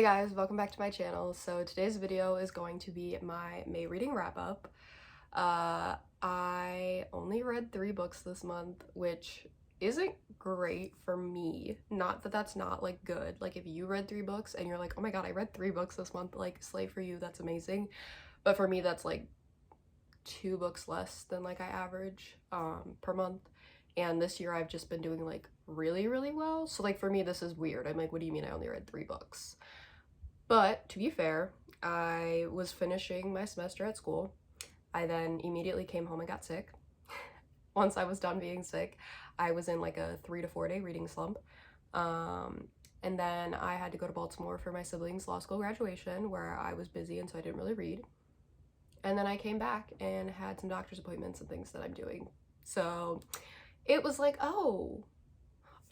Hey guys, welcome back to my channel. So today's video is going to be my May reading wrap up. I only read 3 books this month, which isn't great for me. Not that that's not like good. Like if you read 3 books and you're like, oh my god, I read 3 books this month, like slay for you, that's amazing. But for me, that's like 2 books less than like I average per month. And this year I've just been doing like really, really well. So like for me, this is weird. I'm like, what do you mean I only read 3 books? But to be fair, I was finishing my semester at school. I then immediately came home and got sick. Once I was done being sick, I was in like a 3 to 4 day reading slump. And then I had to go to Baltimore for my siblings' law school graduation, where I was busy and so I didn't really read. And then I came back and had some doctor's appointments and things that I'm doing. So it was like, oh,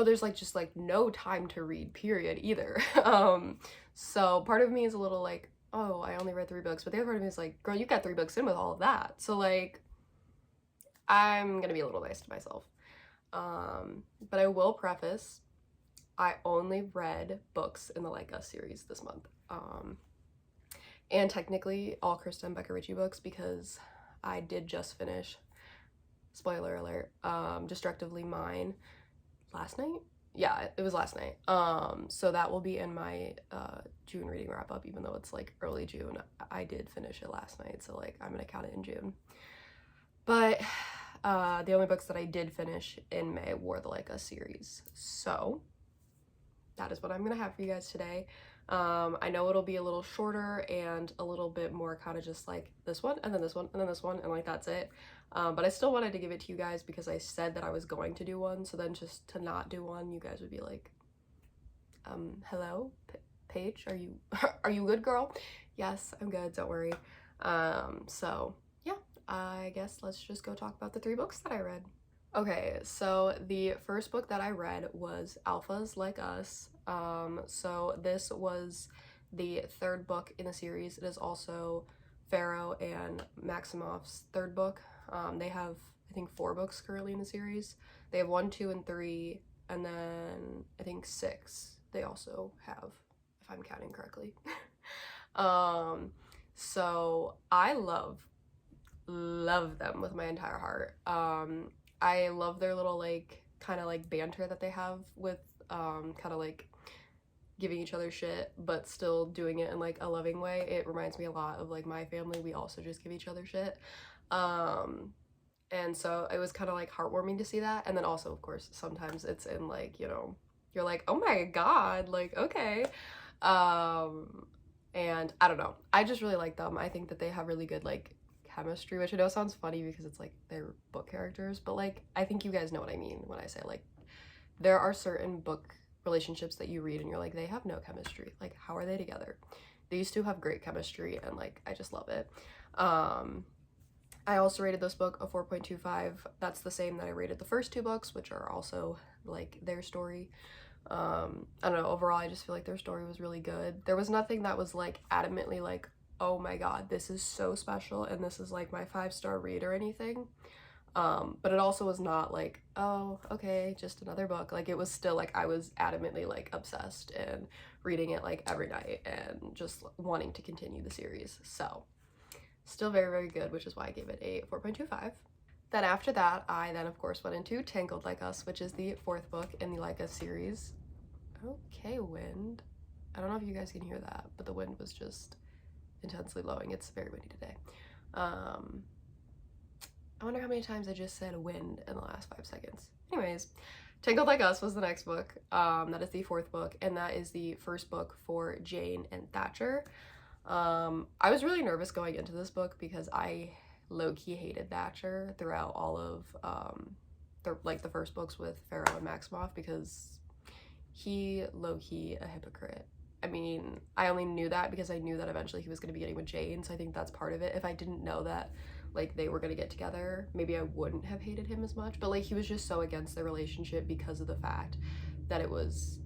there's like just like no time to read, period, either. So part of me is a little like, oh, I only read 3 books, but the other part of me is like, girl, you got 3 books in with all of that. So like, I'm gonna be a little nice to myself. But I will preface, I only read books in the Like Us series this month. And technically all Krista and Becca Ritchie books, because I did just finish, spoiler alert, Destructively Mine last night. Yeah, it was last night. So that will be in my June reading wrap up, even though it's like early June. I did finish it last night, so like I'm gonna count it in June. But the only books that I did finish in May were the Like Us series. So that is what I'm gonna have for you guys today. I know it'll be a little shorter and a little bit more kind of just like this one and then this one and then this one and like that's it. But I still wanted to give it to you guys because I said that I was going to do one, so then just to not do one, you guys would be like, hello, Paige, are you are you good, girl? Yes, I'm good, don't worry. So yeah, I guess let's just go talk about the 3 books that I read. Okay, so the first book that I read was Alphas Like Us. So this was the 3rd book in the series. It is also Farrow and Maximoff's 3rd book. They have, I think, 4 books currently in the series. They have 1, 2, and 3, and then I think 6 they also have, if I'm counting correctly. So I love them with my entire heart. I love their little like kind of like banter that they have with kind of like giving each other shit but still doing it in like a loving way. It reminds me a lot of like my family. We also just give each other shit. And so it was kind of like heartwarming to see that. And then also, of course, sometimes it's in like, you know, you're like, oh my god, like, okay. And I don't know, I just really like them. I think that they have really good like chemistry, which I know sounds funny because it's like they're book characters, but like I think you guys know what I mean when I say like there are certain book relationships that you read and you're like, they have no chemistry, like how are they together? These two have great chemistry and like I just love it. I also rated this book a 4.25. That's the same that I rated the first 2 books, which are also like their story. I don't know, overall I just feel like their story was really good. There was nothing that was like adamantly like, oh my god, this is so special and this is like my 5-star read or anything. But it also was not like, oh, okay, just another book. Like it was still like I was adamantly like obsessed and reading it like every night and just wanting to continue the series. So still very, very good, which is why I gave it a 4.25. Then after that, I then of course went into Tangled Like Us, which is the 4th book in the Like Us series. Okay, wind. I don't know if you guys can hear that, but the wind was just intensely blowing. It's very windy today. I wonder how many times I just said wind in the last 5 seconds. Anyways, Tangled Like Us was the next book. That is the 4th book, and that is the first book for Jane and Thatcher. I was really nervous going into this book because I low-key hated Thatcher throughout all of the first books with Farrow and Maximoff, because he low-key a hypocrite. I mean, I only knew that because I knew that eventually he was going to be getting with Jane, so I think that's part of it. If I didn't know that like they were going to get together, maybe I wouldn't have hated him as much, but like he was just so against their relationship because of the fact that it was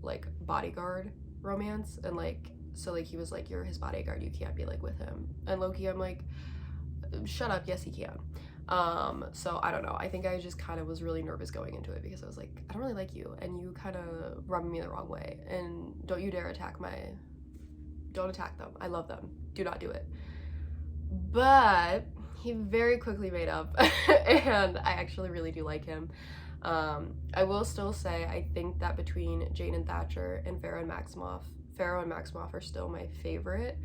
like bodyguard romance, and like so like he was like, you're his bodyguard, you can't be like with him. And low-key I'm like, shut up, yes he can. So I don't know, I think I just kind of was really nervous going into it because I was like, I don't really like you and you kind of rubbing me the wrong way, and don't you dare attack don't attack them. I love them. Do not do it. But he very quickly made up, and I actually really do like him. I will still say I think that between Jane and Thatcher and Pharaoh and Maximoff are still my favorite.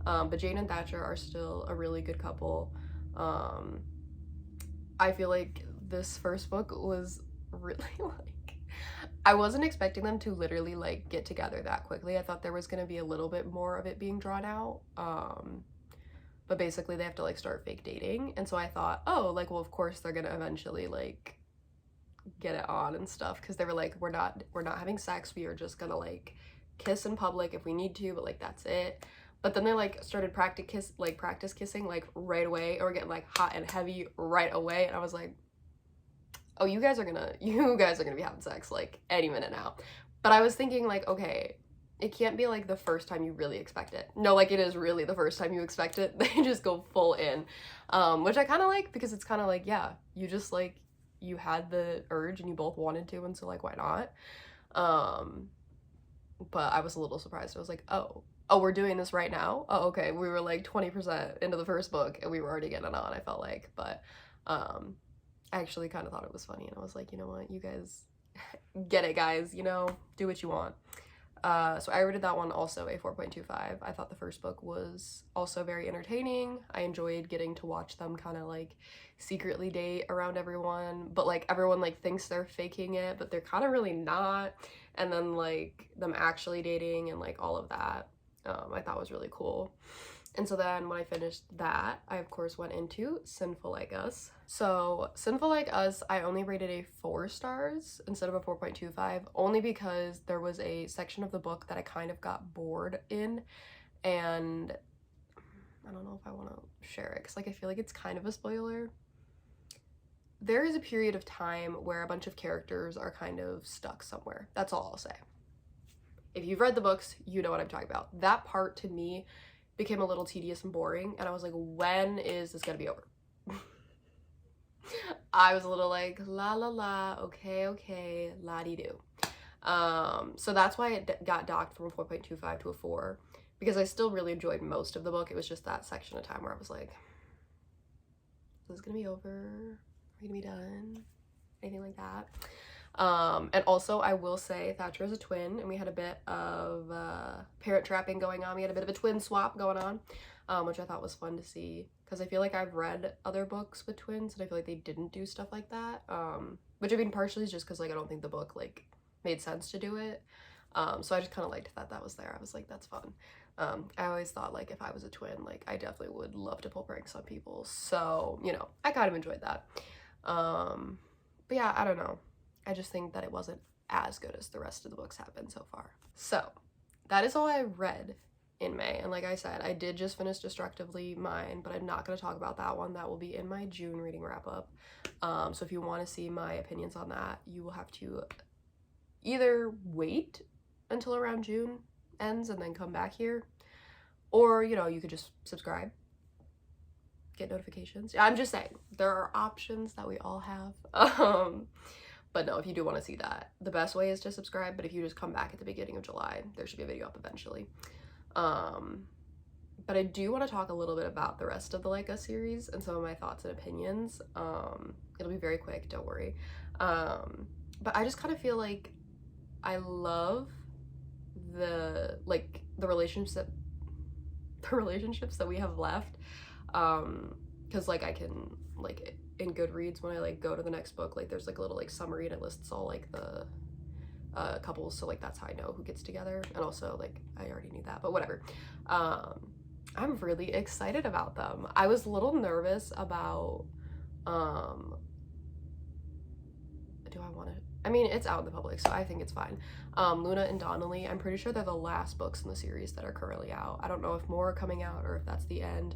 But Jane and Thatcher are still a really good couple. I feel like this first book was really like, I wasn't expecting them to literally like get together that quickly. I thought there was gonna be a little bit more of it being drawn out. But basically they have to like start fake dating, and so I thought, oh, like, well, of course they're gonna eventually like get it on and stuff, because they were like, we're not having sex, we are just gonna like kiss in public if we need to, but like that's it. But then they like started practice kissing like right away, or getting like hot and heavy right away, and I was like, oh, you guys are gonna be having sex like any minute now. But I was thinking like, okay, it can't be like the first time you really expect it. No, like it is really the first time you expect it. They just go full in, which I kind of like, because it's kind of like, yeah, you just like, you had the urge and you both wanted to, and so like, why not? But I was a little surprised. I was like, oh, we're doing this right now? Oh, okay. We were like 20% into the first book and we were already getting it on, I felt like. But I actually kind of thought it was funny, and I was like, you know what, you guys get it, guys, you know, do what you want. So I rated that one also a 4.25. I thought the first book was also very entertaining. I enjoyed getting to watch them kind of like secretly date around everyone, but like everyone like thinks they're faking it, but they're kind of really not. And then like them actually dating and like all of that, I thought was really cool. And so then when I finished that, I of course went into Sinful Like Us. So Sinful Like Us, I only rated a 4 stars instead of a 4.25, only because there was a section of the book that I kind of got bored in, and I don't know if I want to share it because like I feel like it's kind of a spoiler. There is a period of time where a bunch of characters are kind of stuck somewhere. That's all I'll say. If you've read the books, you know what I'm talking about. That part to me became a little tedious and boring, and I was like, when is this gonna be over? I was a little like, la la la, okay, la-dee-doo. So that's why it got docked from a 4.25 to a 4, because I still really enjoyed most of the book. It was just that section of time where I was like, is this gonna be over? Are we gonna be done? Anything like that. And also I will say Thatcher is a twin, and we had a bit of parent trapping going on. We had a bit of a twin swap going on, which I thought was fun to see, because I feel like I've read other books with twins and I feel like they didn't do stuff like that, which I mean partially is just because like I don't think the book like made sense to do it, so I just kind of liked that was there. I was like, that's fun. I always thought like if I was a twin, like I definitely would love to pull pranks on people, so you know, I kind of enjoyed that. But yeah, I don't know, I just think that it wasn't as good as the rest of the books have been so far. So that is all I read in May, and like I said, I did just finish Destructively Mine, but I'm not going to talk about that one. That will be in my June reading wrap up. So if you want to see my opinions on that, you will have to either wait until around June ends and then come back here, or you know, you could just subscribe, get notifications. I'm just saying, there are options that we all have. But no, if you do want to see that, the best way is to subscribe, but if you just come back at the beginning of July, there should be a video up eventually. But I do want to talk a little bit about the rest of the Like Us series and some of my thoughts and opinions. It'll be very quick, don't worry. But I just kind of feel like I love the relationships that we have left, because like I can like in Goodreads, when I like go to the next book, like there's like a little like summary and it lists all like the couples, so like that's how I know who gets together. And also like I already knew that, but whatever. I'm really excited about them. I was a little nervous about do I want to, I mean, it's out in the public, so I think it's fine. Luna and Donnelly, I'm pretty sure they're the last books in the series that are currently out. I don't know if more are coming out or if that's the end,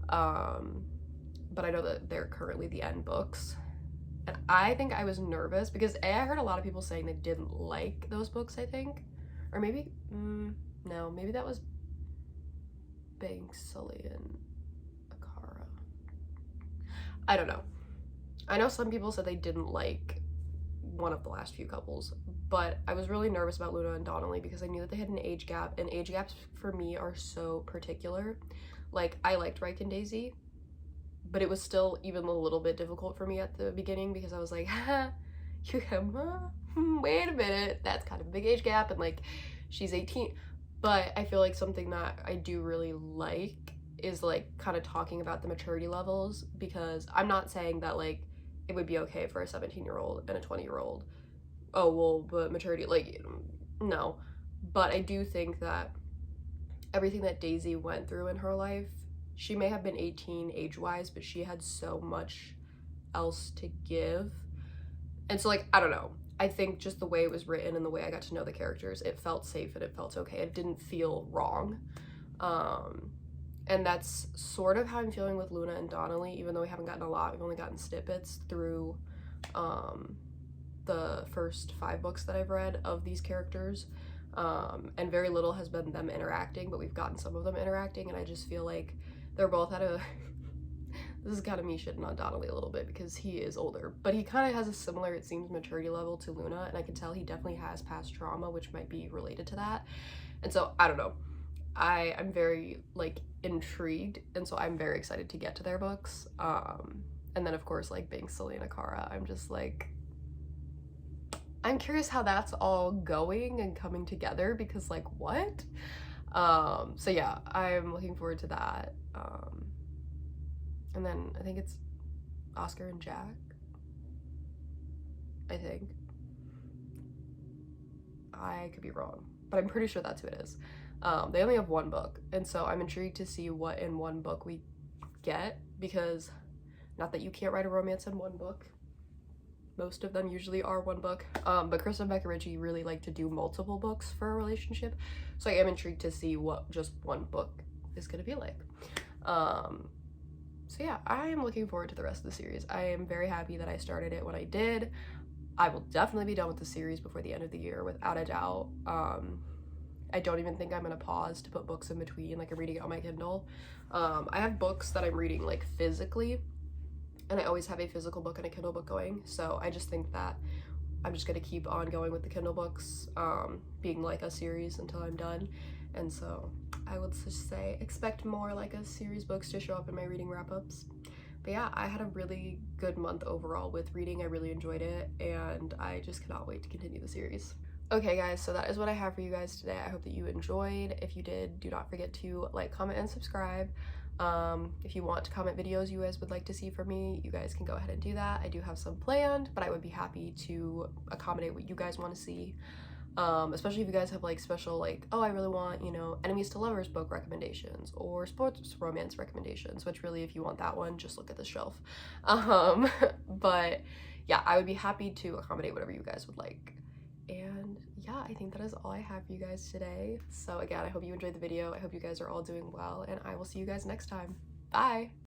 but I know that they're currently the end books. And I think I was nervous because I heard a lot of people saying they didn't like those books, I think. Or maybe, no, maybe that was Banks, Sully, and Akara. I don't know. I know some people said they didn't like one of the last few couples, but I was really nervous about Luna and Donnelly because I knew that they had an age gap, and age gaps for me are so particular. Like, I liked Reich and Daisy, but it was still even a little bit difficult for me at the beginning because I was like, you have, wait a minute, that's kind of a big age gap, and like, she's 18. But I feel like something that I do really like is like kind of talking about the maturity levels, because I'm not saying that like it would be okay for a 17-year-old and a 20-year-old. Oh, well, but maturity, like, no. But I do think that everything that Daisy went through in her life, she may have been 18 age-wise, but she had so much else to give. And so, like, I don't know. I think just the way it was written and the way I got to know the characters, it felt safe and it felt okay. It didn't feel wrong. And that's sort of how I'm feeling with Luna and Donnelly, even though we haven't gotten a lot. We've only gotten snippets through the first 5 books that I've read of these characters. And very little has been them interacting, but we've gotten some of them interacting, and I just feel like they're both at a this is kind of me shitting on Donnelly a little bit because he is older, but he kind of has a similar, it seems, maturity level to Luna, and I can tell he definitely has past trauma, which might be related to that. And so I don't know, I'm very like intrigued, and so I'm very excited to get to their books. And then of course, like, being Selena Cara, I'm just like, I'm curious how that's all going and coming together, because like, what? So yeah, I'm looking forward to that. And then I think it's Oscar and Jack, I think. I could be wrong, but I'm pretty sure that's who it is. They only have 1 book, and so I'm intrigued to see what in 1 book we get, because not that you can't write a romance in 1 book. Most of them usually are 1 book, but Chris and Becca Ritchie really like to do multiple books for a relationship, so I am intrigued to see what just 1 book is gonna be like. So yeah, I am looking forward to the rest of the series. I am very happy that I started it when I did. I will definitely be done with the series before the end of the year, without a doubt. I don't even think I'm gonna pause to put books in between, like I'm reading it on my Kindle. I have books that I'm reading like physically, and I always have a physical book and a Kindle book going, so I just think that I'm just gonna keep on going with the Kindle books, being like a series until I'm done. And so I would just say expect more like a series books to show up in my reading wrap-ups. But yeah, I had a really good month overall with reading. I really enjoyed it, and I just cannot wait to continue the series. Okay guys, so that is what I have for you guys today. I hope that you enjoyed. If you did, do not forget to like, comment, and subscribe. If you want to comment videos you guys would like to see from me, you guys can go ahead and do that. I do have some planned, but I would be happy to accommodate what you guys want to see. Especially if you guys have like special, like, oh, I really want, you know, enemies to lovers book recommendations or sports romance recommendations, which really, if you want that one, just look at the shelf. But yeah, I would be happy to accommodate whatever you guys would like. And yeah, I think that is all I have for you guys today. So again, I hope you enjoyed the video. I hope you guys are all doing well, and I will see you guys next time. Bye!